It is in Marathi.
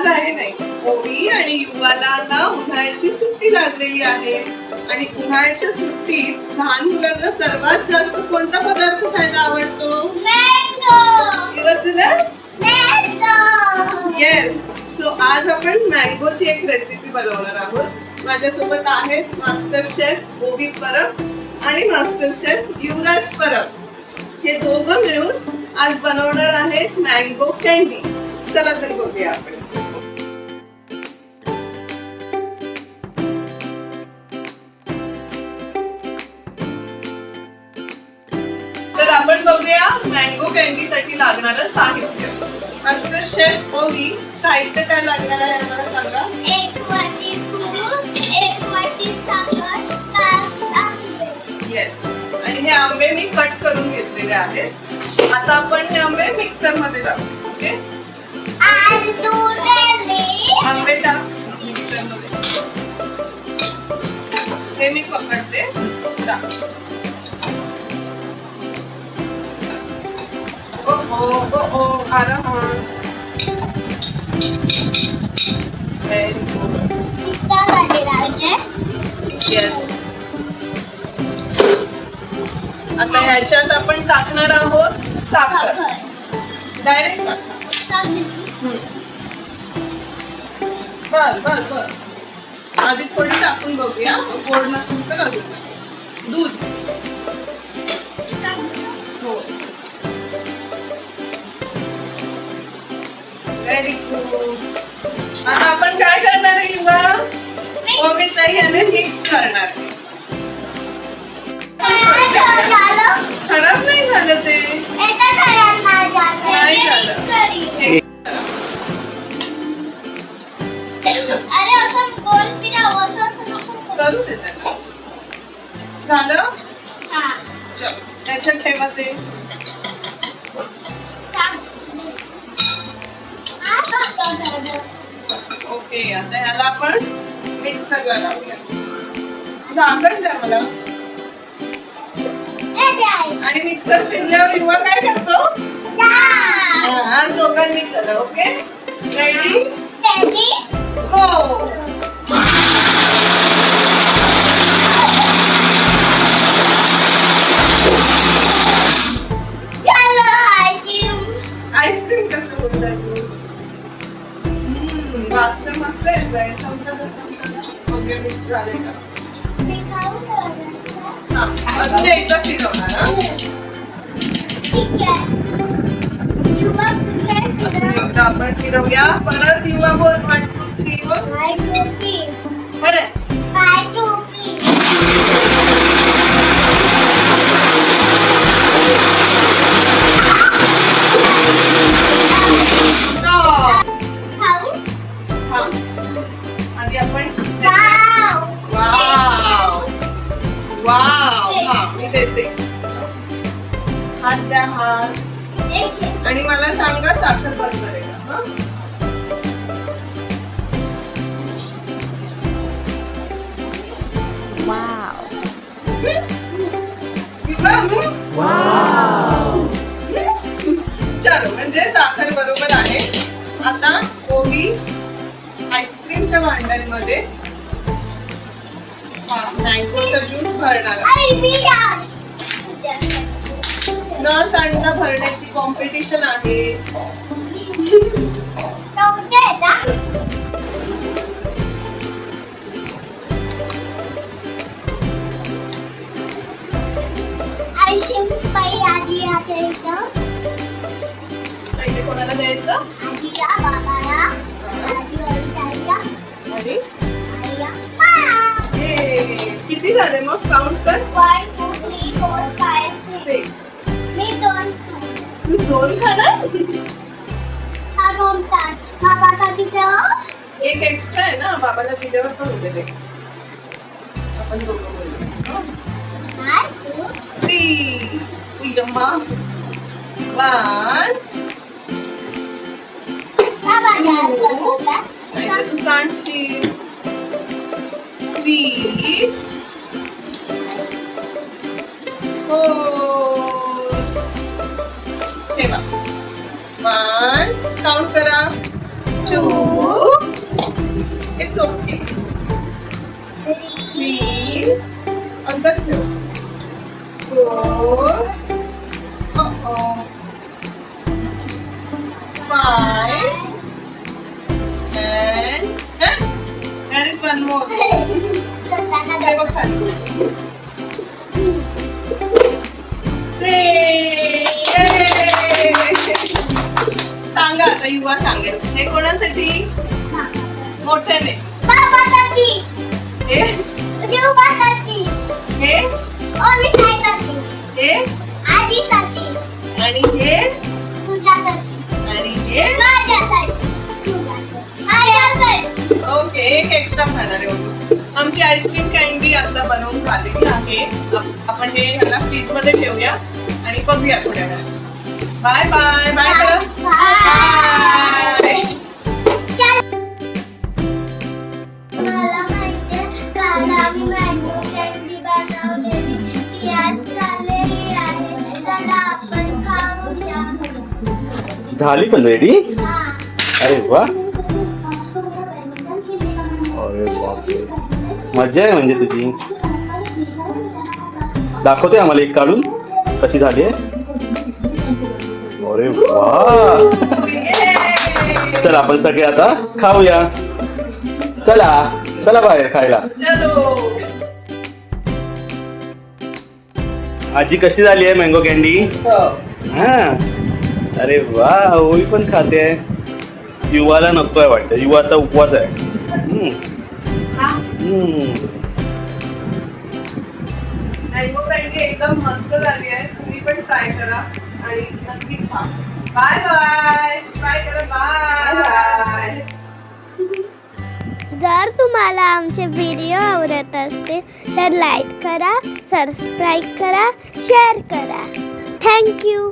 आज आहे नाही, ओवी आणि युवाला ना उन्हाळ्याची सुट्टी लागलेली आहे आणि उन्हाळ्याच्या सुट्टीत लहान मुलांना सर्वात जास्त कोणता पदार्थ खायला आवडतो? युवा तुला? येस. सो आज आपण मँगोची एक रेसिपी बनवणार आहोत. माझ्यासोबत आहेत मास्टर शेफ ओवी परब आणि मास्टर शेफ युवराज परब. हे दोघं मिळून आज बनवणार आहेत मँगो कँडी. चला तर बघूया आपण. तर आपण बघूया मँगो कँडी साठी लागणारं साहित्य. मास्टर शेफ ओवी, साहित्य काय लागणार आहे आम्हाला सांगा. 1 वाटी दूध, 1 वाटी साखर, 5 आंबे. येस. आणि हे आंबे मी कट करून घेतलेले आहेत. आता आपण हे आंबे मिक्सर मध्ये टाकू. ओके. आंबे टाक मिक्सर मध्ये. हे मी पकडते. टाक. ओ आरामात. Very good. येस. आता ह्याच्यात आपण टाकणार आहोत साखर. डायरेक्ट टाक. बस. आधी थोडी टाकून बघूया. गोड नसेल तर अजून दूध. हो. Very good. आता आपण काय करणार आहे युवा? ओवी ताई याने मिक्स करणार आहे. खराब नाही झालं ते. नाही झालं. करू दे त्याला. झालं. चल त्याच्यात ठेवा ते. ओके. आता ह्याला आपण मिक्स सगळं लावूया. झाकण द्या मला. आणि मिक्सर फिरल्यावर युवा काय करतो? हा दोघांनी करा. ओके. रेडी गो. आईस्क्रीम कसं बोलताय तू? वाजत मस्त येतंय. ओके. मिक्स झाले का? अजून एकदा फिरवणार. आपण फिरवूया. परत युवा बोल. 1 2 3 बोल. बरं. आधी आपण वाव. हा मी देते. हात द्या. हात. आणि मला सांगा साखर बरोबर आहे का? चलो म्हणजे साखर बरोबर आहे. आता ओवी आईस्क्रीमच्या भांड्यामध्ये मँगोचा ज्यूस भरणार. न सांडता भरण्याची कॉम्पिटिशन आहे. पहिले कोणाला द्यायचं? किती झाले मग? काउंट कर. 1 2 3 4 5 6. मी 2. तू 2 खाणार? हा 2 तास. बाबा तिथं एक एक्स्ट्रा आहे ना. बाबाला दिल्यावर पण होते ते. आपण दोघं बोलू. 1 2 3. उयम्मा. 1. बाबा तू सांगशील. 3. हो. ठेवा. 1. काउंट करा. 2 इट्स ओके. 3 अंदर ठेव. 4 5 and there is one more. हे बघ खाली. 6. सांगा आता युवा सांगेल. हे कोणासाठी? मोठ्याने. हे हे हे आणि हे आणि हे. ओके एक एक्स्ट्रा खाणार आहे. आमची आईस्क्रीम कॅन्डी आता बनवून झालेली आहे. आपण हे ह्याला फ्रीज मध्ये ठेवूया आणि बघूया थोड्या वेळात. बाय बाय बाय करा. बाय. मला माहितीये काल आम्ही मँगो कॅन्डी बनवलेली ती आज झालेली आहे. चला आपण खाऊया. झाली पण रेडी. हा. अरे वा. अरे बापरे, मजा आहे म्हणजे तुझी. दाखवते आम्हाला एक काढून कशी झाली आहे. अरे वा. चल आपण सगळे आता खाऊया. चला चला बाहेर खायला. चलो. आजी कशी झाली आहे मँगो कॅन्डी. हा. अरे वा, ओवी पण खाते. युवाला नकोय वाटतं, युवाचा उपवास आहे. मँगो कॅन्डी एकदम मस्त झाली आहे. तुम्ही पण ट्राय करा आणि नक्की खा. बाय बाय बाय करा. बाय. जर तुम्हाला आमचे व्हिडिओ आवडत असतील तर लाईक करा, सबस्क्राईब करा, शेअर करा. थँक्यू.